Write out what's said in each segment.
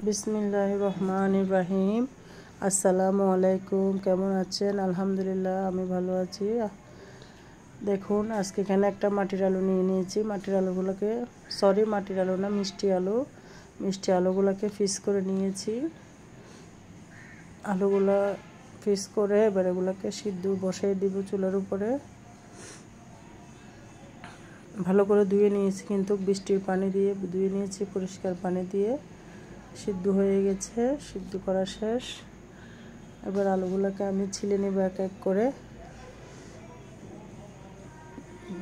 বিসমিল্লাহির রহমানির রহিম। আসসালামু আলাইকুম। কেমন আছেন? আলহামদুলিল্লাহ, আমি ভালো আছি। দেখুন, আজকে এখানে একটা মাটির আলু নিয়ে নিয়েছি। মাটির আলুগুলোকে মাটির আলু না, মিষ্টি আলুগুলোকে পিস করে নিয়েছি। আলুগুলো পিস করে এবার এগুলোকে সিদ্ধ বসিয়ে দিব চুলার উপরে। ভালো করে ধুয়ে নিয়েছি, কিন্তু বৃষ্টির পানি দিয়ে ধুয়ে নিয়েছি, পরিষ্কার পানি দিয়ে। সিদ্ধ হয়ে গেছে, সিদ্ধ করা শেষ। এবার আলুগুলোকে আমি ছিলে নেব এক এক করে।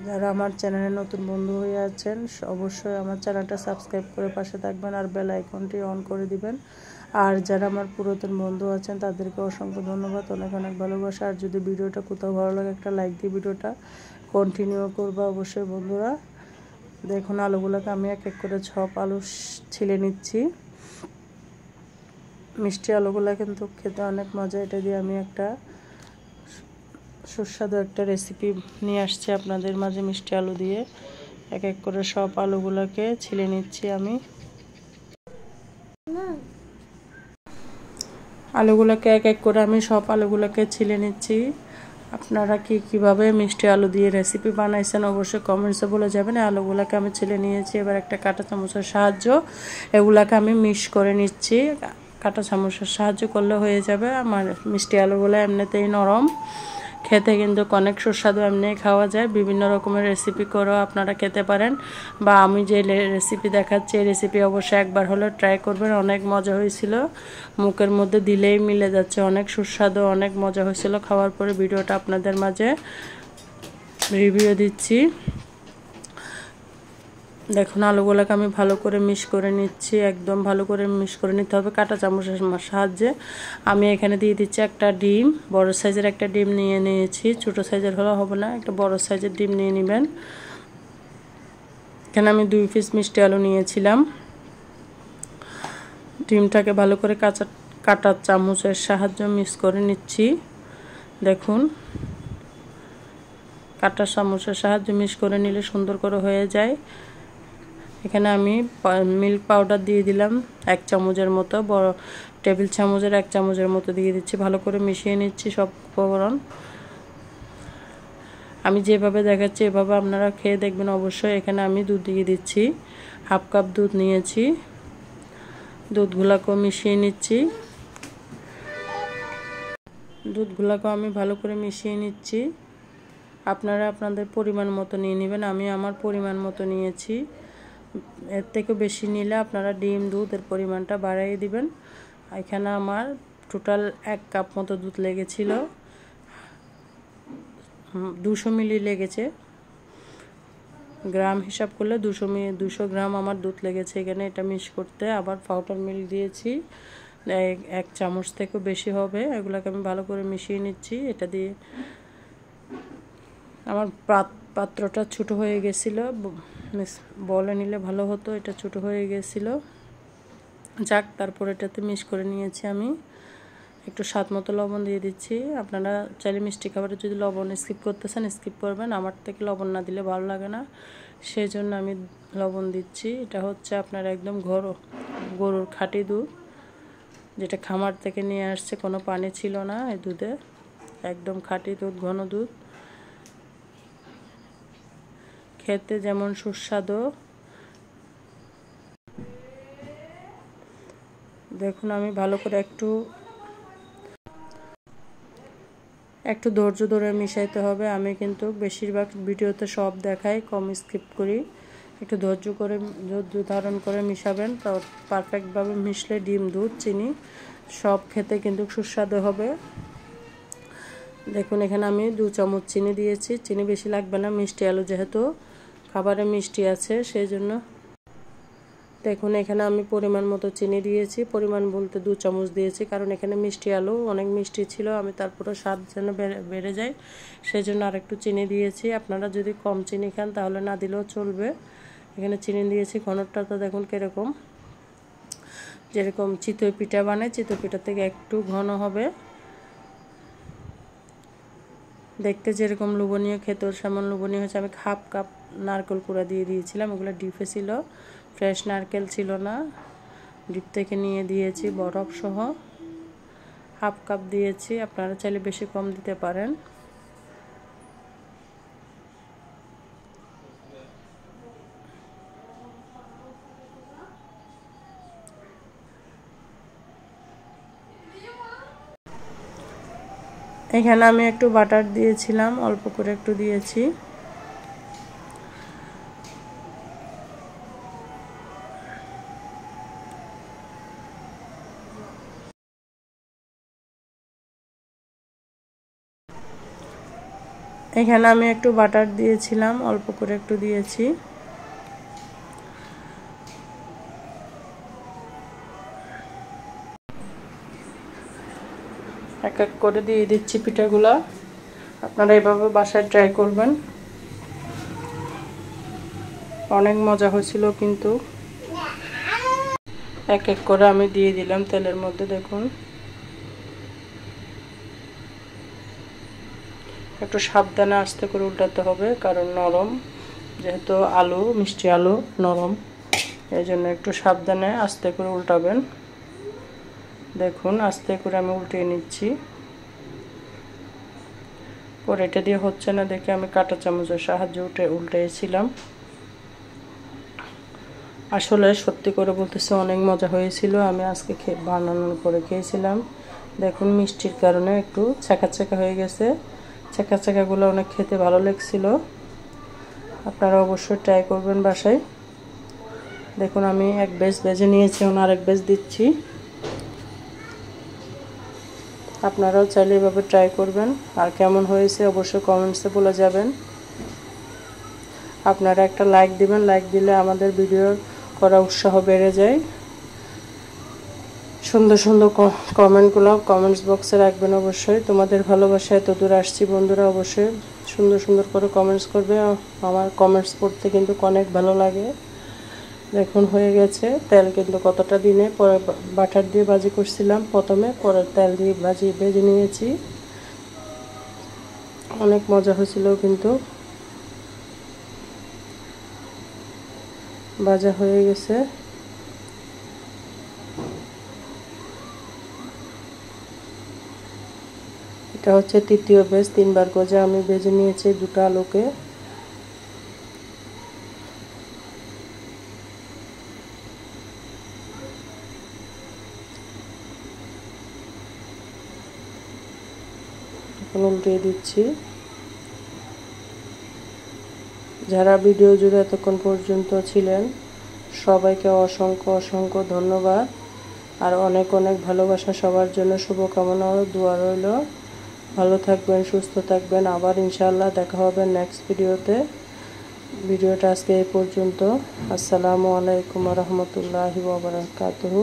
যারা আমার চ্যানেলে নতুন বন্ধু হয়ে আছেন, অবশ্যই আমার চ্যানেলটা সাবস্ক্রাইব করে পাশে থাকবেন আর বেল আইকনটি অন করে দিবেন। আর যারা আমার পুরাতন বন্ধু আছেন তাদেরকে অসংখ্য ধন্যবাদ, অনেক অনেক ভালোবাসা। আর যদি ভিডিওটা কোথাও ভালো লাগে একটা লাইক দিয়ে ভিডিওটা কন্টিনিউ করবা অবশ্যই বন্ধুরা। দেখুন, আলুগুলোকে আমি এক এক করে সব আলু ছিলে নিচ্ছি। মিষ্টি আলুগুলো কিন্তু খেতে অনেক মজা। এটা দিয়ে আমি একটা সুস্বাদু একটা রেসিপি নিয়ে আসছি আপনাদের মাঝে। মিষ্টি আলু দিয়ে এক এক করে সব আলুগুলোকে ছিলে নিচ্ছি আমি। আলুগুলোকে এক এক করে আমি সব আলুগুলোকে ছিলে নিচ্ছি। আপনারা কিভাবে মিষ্টি আলু দিয়ে রেসিপি বানাইছেন অবশ্যই কমেন্টসে বলে যাবেন। আলুগুলোকে আমি ছিলে নিয়েছি। এবার একটা কাঁটা চামচের সাহায্য এগুলাকে আমি মিক্স করে নিচ্ছি। কাঁটা চামচের সাহায্য করলে হয়ে যাবে। আমার মিষ্টি আলুগুলো এমনিতেই নরম, খেতে কিন্তু অনেক সুস্বাদু, এমনি খাওয়া যায়। বিভিন্ন রকমের রেসিপি করেও আপনারা খেতে পারেন, বা আমি যে রেসিপি দেখাচ্ছি এই রেসিপি অবশ্যই একবার হলেও ট্রাই করবেন। অনেক মজা হয়েছিল, মুখের মধ্যে দিলেই মিলে যাচ্ছে। অনেক সুস্বাদু, অনেক মজা হয়েছিল। খাওয়ার পরে ভিডিওটা আপনাদের মাঝে রিভিউ দিচ্ছি। দেখুন, আলুগুলোকে আমি ভালো করে মিক্স করে নিচ্ছি। একদম ভালো করে মিক্স করে নিতে হবে কাঁটা চামচের সাহায্যে। আমি এখানে দিয়ে দিচ্ছি একটা ডিম, বড় সাইজের একটা ডিম নিয়ে নিয়েছি। ছোট সাইজের হলে হবে না, একটা বড় সাইজের ডিম নিয়ে নেবেন। এখানে আমি 2 পিস মিষ্টি আলু নিয়েছিলাম। ডিমটাকে ভালো করে কাঁটা চামচের সাহায্যে মিক্স করে নিচ্ছি। দেখুন, কাঁটা চামচের সাহায্যে মিক্স করে নিলে সুন্দর করে হয়ে যায়। এখানে আমি মিল্ক পাউডার দিয়ে দিলাম 1 চামচের মতো, বড় টেবিল চামচের 1 চামচের মতো দিয়ে দিচ্ছি। ভালো করে মিশিয়ে নিচ্ছি সব উপকরণ। আমি যেভাবে দেখাচ্ছি এভাবে আপনারা খেয়ে দেখবেন অবশ্যই। এখানে আমি দুধ দিয়ে দিচ্ছি, 1/2 কাপ দুধ নিয়েছি। দুধগুলোকেও মিশিয়ে নিচ্ছি। দুধগুলোকেও আমি ভালো করে মিশিয়ে নিচ্ছি। আপনারা আপনাদের পরিমাণ মতো নিয়ে নেবেন। আমি আমার পরিমাণ মতো নিয়েছি। এর থেকে বেশি নিলে আপনারা ডিম দুধের পরিমাণটা বাড়িয়ে দিবেন। এখানে আমার টোটাল 1 কাপ মতো দুধ লেগেছিল, 200 মিলি লেগেছে। গ্রাম হিসাব করলে 200 গ্রাম আমার দুধ লেগেছে এখানে এটা মিক্স করতে। আবার পাউডার মিল্ক দিয়েছি 1 চামচ থেকেও বেশি হবে। এগুলোকে আমি ভালো করে মিশিয়ে নিচ্ছি। এটা দিয়ে আমার পাত্রটা ছোট হয়ে গেছিল, বলে নিলে ভালো হতো, এটা ছোট হয়ে গেছিল। যাক, তারপর এটাতে মিক্স করে নিয়েছি আমি। একটু স্বাদ মতো লবণ দিয়ে দিচ্ছি। আপনারা চাইলে মিষ্টি খাবারে যদি লবণ স্কিপ করতেছেন স্কিপ করবেন, আমার থেকে লবণ না দিলে ভালো লাগে না, সেই জন্য আমি লবণ দিচ্ছি। এটা হচ্ছে আপনার একদম গরুর খাঁটি দুধ, যেটা খামার থেকে নিয়ে আসছে, কোনো পানি ছিল না এই দুধে, একদম খাঁটি দুধ, ঘন দুধ, খেতে যেমন সুস্বাদু। দেখুন, আমি ভালো করে একটু ধৈর্য ধরে মিশাইতে হবে। আমি কিন্তু বেশিরভাগ ভিডিওতে সব দেখাই, কম স্কিপ করি। একটু ধৈর্য ধারণ করে মিশাবেন, তো পারফেক্টভাবে মিশলে ডিম দুধ চিনি সব খেতে কিন্তু সুস্বাদু হবে। দেখুন, এখানে আমি 2 চামচ চিনি দিয়েছি। চিনি বেশি লাগবে না, মিষ্টি আলু যেহেতু খাবারে মিষ্টি আছে সেই জন্য। দেখুন, এখানে আমি পরিমাণ মতো চিনি দিয়েছি। পরিমাণ বলতে 2 চামচ দিয়েছি, কারণ এখানে মিষ্টি আলু অনেক মিষ্টি ছিল। আমি তারপরে স্বাদ যেন বেড়ে যায় সেই জন্য আরেকটু চিনি দিয়েছি। আপনারা যদি কম চিনি খান তাহলে না দিলেও চলবে। এখানে চিনি দিয়েছি। ঘনত্বটা তো দেখুন কীরকম, যেরকম চিতই পিঠা বানায় চিতই পিঠা থেকে একটু ঘন হবে। দেখতে যেরকম লোভনীয়, খেতেও সেমন লোভনীয় হয়েছে। আমি 1/2 কাপ নারকেল কুড়া দিয়ে দিয়েছিলাম। এগুলো ডিপে ছিল, ফ্রেশ নারকেল ছিল না। ডিপ থেকে নিয়ে দিয়েছি বরফ সহ, হাফ কাপ দিয়েছি, আপনারা চাইলে বেশি কম দিতে পারেন। এখানে আমি একটু বাটার দিয়েছিলাম, অল্প করে একটু দিয়েছি। এখানে আমি একটু বাটার দিয়েছিলাম, অল্প করে একটু দিয়েছি। এক এক করে দিয়ে দিচ্ছি পিঠাগুলা। আপনারা এভাবে বাসায় ট্রাই করবেন, অনেক মজা হয়েছিল কিন্তু। এক এক করে আমি দিয়ে দিলাম তেলের মধ্যে। দেখুন, একটু সাবধানে আস্তে করে উল্টাতে হবে, কারণ নরম, যেহেতু আলু, মিষ্টি আলু নরম, এই জন্য একটু সাবধানে আস্তে করে উল্টাবেন। দেখুন, আস্তে করে আমি উল্টিয়ে নিচ্ছি। পরে এটা দিয়ে হচ্ছে না দেখে আমি কাঁটা চামচের সাহায্যে উল্টেছিলাম। আসলে সত্যি করে বলতেছি, অনেক মজা হয়েছিল। আমি আজকে বানানোর পরে খেয়েছিলাম। দেখুন, মিষ্টির কারণে একটু ছাকা ছাকা হয়ে গেছে। ছাকা ছাকাগুলো অনেক খেতে ভালো লাগছিল। আপনারা অবশ্যই ট্রাই করবেন বাসায়। দেখুন, আমি এক ব্যাচ ভেজে নিয়েছি, আরেক ব্যাচ দিচ্ছি। আপনারাও চাইলে এভাবে ট্রাই করবেন। আর কেমন হয়েছে অবশ্যই কমেন্টসে বলে যাবেন। আপনারা একটা লাইক দিবেন, লাইক দিলে আমাদের ভিডিও করা উৎসাহ বেড়ে যায়। সুন্দর সুন্দর কমেন্টগুলো কমেন্টস বক্সে রাখবেন অবশ্যই। তোমাদের ভালোবাসায় এত দূর আসছি বন্ধুরা, অবশ্যই সুন্দর সুন্দর করে কমেন্টস করবে। আমার কমেন্টস পড়তে কিন্তু অনেক ভালো লাগে। দেখুন, হয়ে গেছে। তেল কিন্তু কতটা দিনে পরে বাটার দিয়ে ভাজি করছিলাম প্রথমে, পরে তেল দিয়ে ভেজে নিয়েছি। অনেক মজা হয়েছিল কিন্তু। ভাজা হয়ে গেছে। এটা হচ্ছে তৃতীয় ব্যাচ, 3বার গজা আমি ভেজে নিয়েছি দুটো আলুকে। এখন উল্টিয়ে দিচ্ছি। যারা ভিডিও জুড়ে এতক্ষণ পর্যন্ত ছিলেন সবাইকে অসংখ্য অসংখ্য ধন্যবাদ। আর অনেক অনেক ভালোবাসা সবার জন্য, শুভকামনা ও দোয়া রইল। ভালো থাকবেন, সুস্থ থাকবেন। আবার ইনশাআল্লাহ দেখা হবে নেক্সট ভিডিওতে। ভিডিওটা আজকে এই পর্যন্ত। আসসালামু আলাইকুম ওয়া রাহমাতুল্লাহি ওয়া বারাকাতুহু।